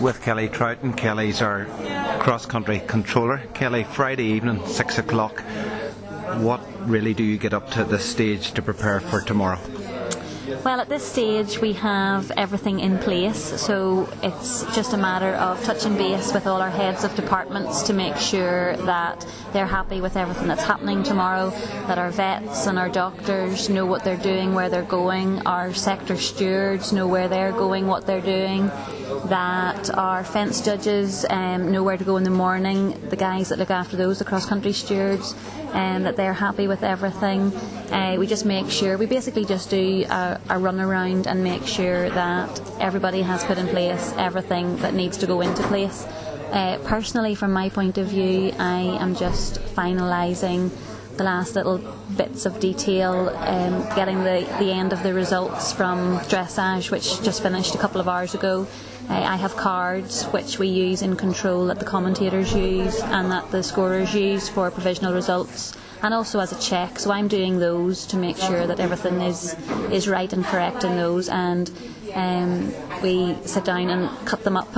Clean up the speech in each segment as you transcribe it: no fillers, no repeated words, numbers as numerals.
with Kelly Troughton. Kelly's our cross-country controller. Kelly, Friday evening, 6 o'clock. What really do you get up to at this stage to prepare for tomorrow? Well, at this stage we have everything in place, so it's just a matter of touching base with all our heads of departments to make sure that they're happy with everything that's happening tomorrow, that our vets and our doctors know what they're doing, where they're going, our sector stewards know where they're going, what they're doing, that our fence judges know where to go in the morning, the guys that look after those, the cross-country stewards, that they're happy with everything. We just make sure, we basically just do a run around and make sure that everybody has put in place everything that needs to go into place. Personally, from my point of view, I am just finalising the last little bits of detail, getting the end of the results from dressage, which just finished a couple of hours ago. I have cards which we use in control that the commentators use and that the scorers use for provisional results, and also as a check. So I'm doing those to make sure that everything is right and correct in those, and we sit down and cut them up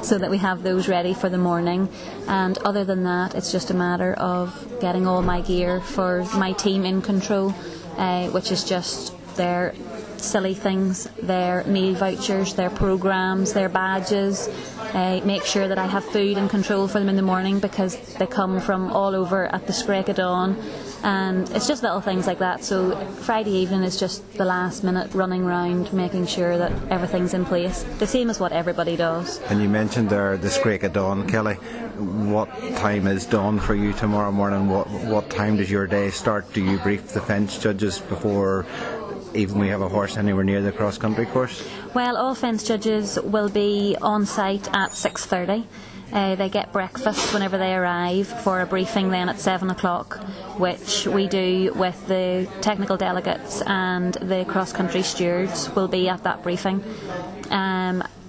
so that we have those ready for the morning. And other than that, it's just a matter of getting all my gear for my team in control, which is just their silly things, their meal vouchers, their programmes, their badges. Make sure that I have food in control for them in the morning, because they come from all over at the scrack of dawn, and it's just little things like that. So Friday evening is just the last minute running round, making sure that everything's in place, the same as what everybody does. And you mentioned there the scrack of dawn, Kelly. What time is dawn for you tomorrow morning? What time does your day start? Do you brief the fence judges before even we have a horse anywhere near the cross-country course? Well, all fence judges will be on site at 6:30. They get breakfast whenever they arrive for a briefing then at 7 o'clock, which we do with the technical delegates, and the cross-country stewards will be at that briefing.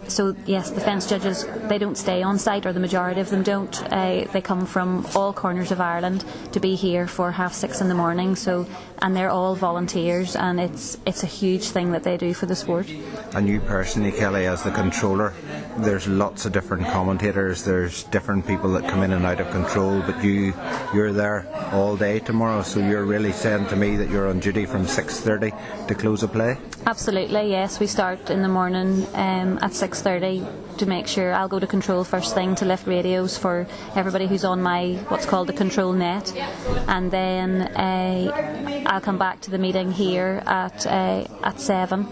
So yes, the fence judges, they don't stay on site, or the majority of them don't. They come from all corners of Ireland to be here for 6:30 in the morning. So, and they're all volunteers, and it's a huge thing that they do for the sport. And you personally, Kelly, as the controller, there's lots of different commentators, there's different people that come in and out of control, but you're there all day tomorrow, so you're really saying to me that you're on duty from 6:30 to close of play? Absolutely, yes. We start in the morning at 6:30 to make sure I'll go to control first thing to lift radios for everybody who's on my what's called the control net, and then I'll come back to the meeting here at 7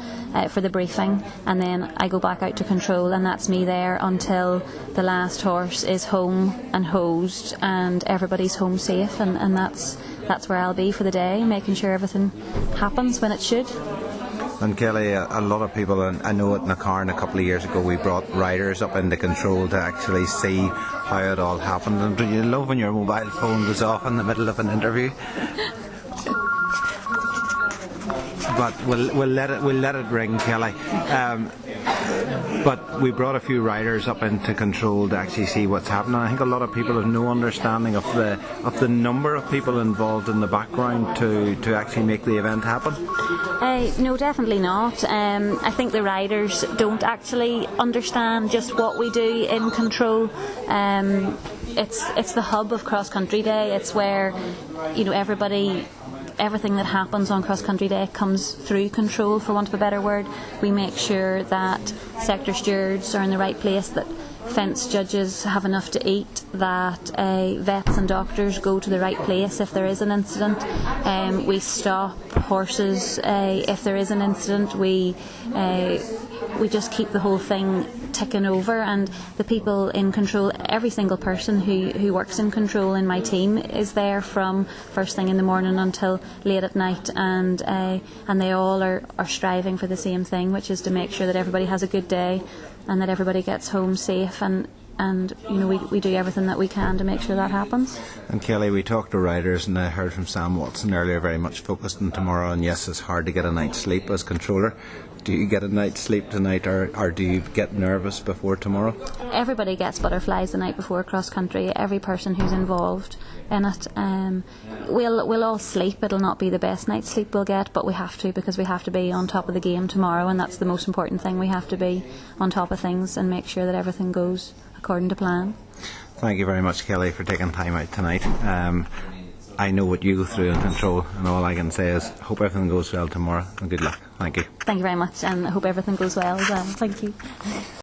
for the briefing, and then I go back out to control, and that's me there until the last horse is home and hosed and everybody's home safe, and that's where I'll be for the day, making sure everything happens when it should. And Kelly, a lot of people, and I know at Nacarn a couple of years ago we brought riders up into control to actually see how it all happened. And do you love when your mobile phone goes off in the middle of an interview? But we'll let it ring, Kelly. But we brought a few riders up into control to actually see what's happening. I think a lot of people have no understanding of the number of people involved in the background to actually make the event happen. No, definitely not. I think the riders don't actually understand just what we do in control. It's the hub of Cross Country Day. It's where everything that happens on Cross Country Day comes through control, for want of a better word. We make sure that sector stewards are in the right place, that fence judges have enough to eat, that vets and doctors go to the right place if there is an incident. We stop horses if there is an incident. We just keep the whole thing ticking over, and the people in control, every single person who works in control in my team is there from first thing in the morning until late at night, and they all are striving for the same thing, which is to make sure that everybody has a good day and that everybody gets home safe, and we do everything that we can to make sure that happens. And Kelly, we talked to riders, and I heard from Sam Watson earlier, very much focused on tomorrow, and yes, it's hard to get a night's sleep as controller. Do you get a night's sleep tonight, or do you get nervous before tomorrow? Everybody gets butterflies the night before cross country. Every person who's involved in it. We'll all sleep. It'll not be the best night's sleep we'll get, but we have to, because we have to be on top of the game tomorrow, and that's the most important thing. We have to be on top of things and make sure that everything goes according to plan. Thank you very much, Kelly, for taking time out tonight. I know what you go through in control, and all I can say is hope everything goes well tomorrow, and good luck. Thank you. Thank you very much, and I hope everything goes well as well. Thank you.